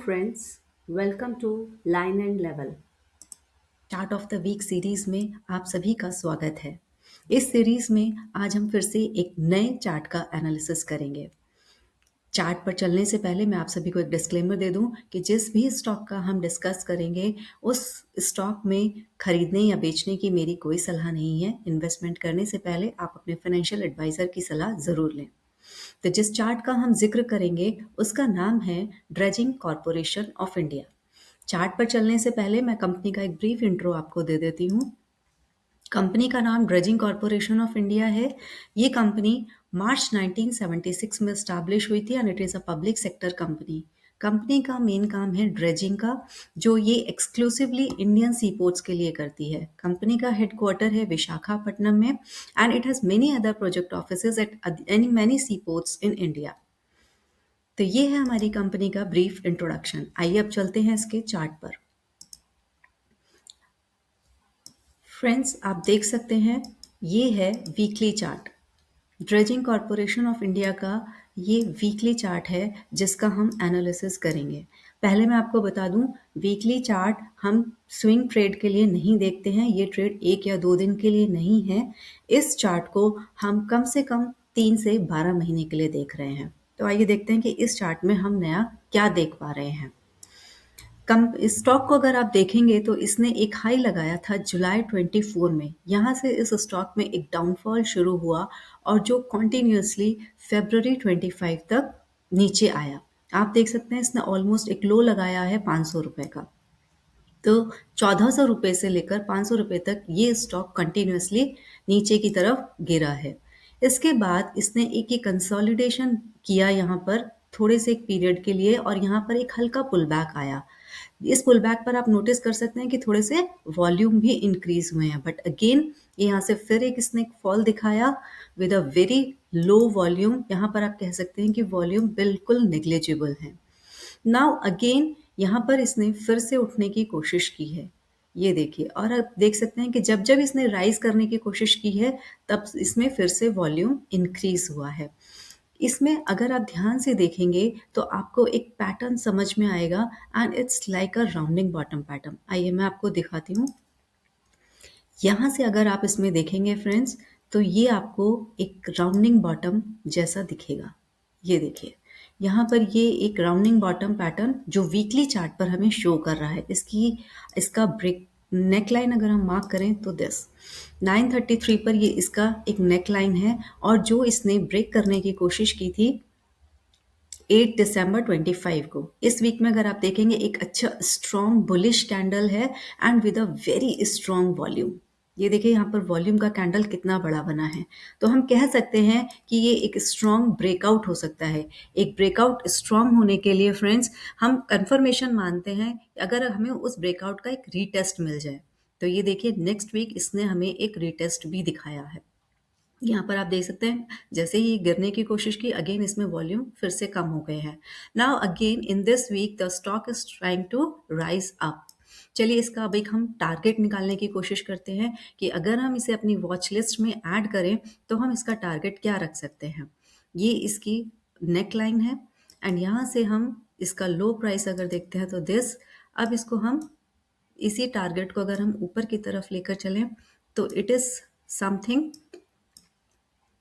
friends, welcome to Line and Level। Chart of the week series में आप सभी का स्वागत है। इस सीरीज में आज हम फिर से एक नए चार्ट का एनालिसिस करेंगे। चार्ट पर चलने से पहले मैं आप सभी को एक डिस्क्लेमर दे दूं कि जिस भी स्टॉक का हम डिस्कस करेंगे उस स्टॉक में खरीदने या बेचने की मेरी कोई सलाह नहीं है। इन्वेस्टमेंट करने से पहले आप अपने फाइनेंशियल एडवाइजर की सलाह जरूर लें। तो जिस चार्ट का हम जिक्र करेंगे उसका नाम है dredging corporation of India. Chart पर चलने से पहले मैं कंपनी का एक ब्रीफ इंट्रो आपको दे देती हूँ। कंपनी का नाम ड्रेजिंग कॉरपोरेशन ऑफ इंडिया है। ये कंपनी मार्च 1976 में स्टैब्लिश हुई थी and it is a public sector company. Company का मेन काम है ड्रेजिंग का, जो ये एक्सक्लूसिवली इंडियन सी पोर्ट्स के लिए करती है। कंपनी का हेडक्वार्टर है विशाखापट्टनम में and it has many other project offices at many sea ports in India. तो ये है हमारी कंपनी का ब्रीफ इंट्रोडक्शन। आइए अब चलते हैं इसके चार्ट पर। फ्रेंड्स, आप देख सकते हैं ये है weekly chart. Dredging corporation of India का ये वीकली चार्ट है जिसका हम एनालिसिस करेंगे। पहले मैं आपको बता दूं, वीकली चार्ट हम स्विंग ट्रेड के लिए नहीं देखते हैं। ये ट्रेड 1 या 2 दिन के लिए नहीं है। इस चार्ट को हम कम से कम 3 से 12 महीने के लिए देख रहे हैं। तो आइए देखते हैं कि इस चार्ट में हम नया क्या देख पा रहे हैं। इस स्टॉक को अगर आप देखेंगे तो इसने एक हाई लगाया था जुलाई 24 में। यहाँ से इस स्टॉक में एक डाउनफॉल शुरू हुआ और जो कॉन्टिन्यूसली फरवरी 25 तक नीचे आया। आप देख सकते हैं इसने ऑलमोस्ट एक लो लगाया है 500 रुपए का। तो 1400 रुपए से लेकर 500 रुपए तक ये स्टॉक कंटिन्यूसली नीचे की तरफ गिरा है। इसके बाद इसने एक कंसोलिडेशन किया यहाँ पर थोड़े से एक पीरियड के लिए और यहाँ पर एक हल्का पुल बैक आया। इस पुल बैक पर आप नोटिस कर सकते हैं कि थोड़े से वॉल्यूम भी इंक्रीज हुए हैं, बट अगेन यहाँ से फिर एक इसने फॉल दिखाया with a very low volume. यहाँ पर आप कह सकते हैं कि वॉल्यूम बिल्कुल नेग्लिजिबल है। नाउ अगेन यहाँ पर इसने फिर से उठने की कोशिश की है, ये देखिए। और आप देख सकते हैं कि जब जब इसने राइज करने की कोशिश की है तब इसमें फिर से वॉल्यूम इंक्रीज हुआ है। इसमें अगर आप ध्यान से देखेंगे तो आपको एक पैटर्न समझ में आएगा and it's like a rounding bottom pattern. आइए मैं आपको दिखाती हूँ। यहाँ से अगर आप इसमें देखेंगे फ्रेंड्स, तो ये आपको एक राउंडिंग बॉटम जैसा दिखेगा। ये देखिए, यहाँ पर ये एक राउंडिंग बॉटम पैटर्न जो वीकली चार्ट पर हमें शो कर रहा है। इसका ब्रेक नेक लाइन अगर हम मार्क करें तो 933 पर ये इसका एक नेक लाइन है और जो इसने ब्रेक करने की कोशिश की थी 8 दिसंबर 25 को। इस वीक में अगर आप देखेंगे एक अच्छा स्ट्रॉन्ग बुलिश कैंडल है and with a very strong volume. ये देखिए यहाँ पर वॉल्यूम का कैंडल कितना बड़ा बना है। तो हम कह सकते हैं कि ये एक स्ट्रॉन्ग ब्रेकआउट हो सकता है। एक ब्रेकआउट स्ट्रॉन्ग होने के लिए फ्रेंड्स हम कंफर्मेशन मानते हैं अगर हमें उस ब्रेकआउट का एक रीटेस्ट मिल जाए। तो ये देखिए नेक्स्ट वीक इसने हमें एक रीटेस्ट भी दिखाया है। यहाँ पर आप देख सकते हैं जैसे ही गिरने की कोशिश की अगेन इसमें वॉल्यूम फिर से कम हो गए हैं। Now again in this week the stock is trying to rise up. चलिए इसका अब एक हम टारगेट निकालने की कोशिश करते हैं कि अगर हम इसे अपनी वॉच लिस्ट में ऐड करें तो हम इसका टारगेट क्या रख सकते हैं। ये इसकी नेक लाइन है एंड यहाँ से हम इसका लो प्राइस अगर देखते हैं तो दिस। अब इसको हम इसी टारगेट को अगर हम ऊपर की तरफ लेकर चलें तो इट इज समथिंग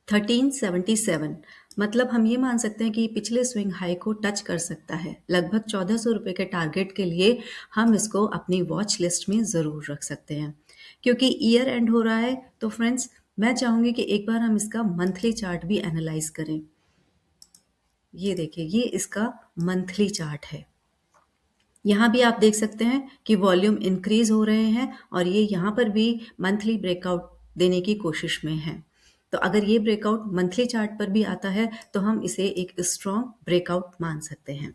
1377। मतलब हम ये मान सकते हैं कि पिछले स्विंग हाई को टच कर सकता है। लगभग 1400 रुपए के टारगेट के लिए हम इसको अपनी वॉच लिस्ट में ज़रूर रख सकते हैं। क्योंकि ईयर एंड हो रहा है तो फ्रेंड्स मैं चाहूँगी कि एक बार हम इसका मंथली चार्ट भी एनालाइज करें। ये देखिए, ये इसका मंथली चार्ट है। यहाँ भी आप देख सकते हैं कि वॉल्यूम इंक्रीज हो रहे हैं और ये यहाँ पर भी मंथली ब्रेकआउट देने की कोशिश में है। तो अगर ये ब्रेकआउट मंथली चार्ट पर भी आता है तो हम इसे एक स्ट्रॉन्ग ब्रेकआउट मान सकते हैं।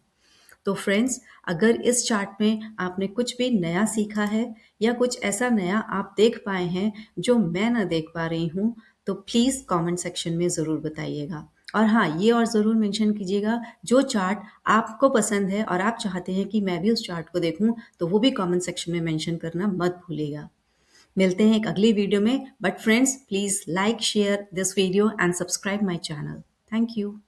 तो फ्रेंड्स, अगर इस चार्ट में आपने कुछ भी नया सीखा है या कुछ ऐसा नया आप देख पाए हैं जो मैं ना देख पा रही हूँ तो प्लीज़ कमेंट सेक्शन में ज़रूर बताइएगा। और हाँ, ये और ज़रूर मेंशन कीजिएगा जो चार्ट आपको पसंद है और आप चाहते हैं कि मैं भी उस चार्ट को देखूं तो वो भी कमेंट सेक्शन में मेंशन करना मत भूलिएगा। मिलते हैं एक अगली वीडियो में, but friends please like share this video and subscribe my channel. Thank you.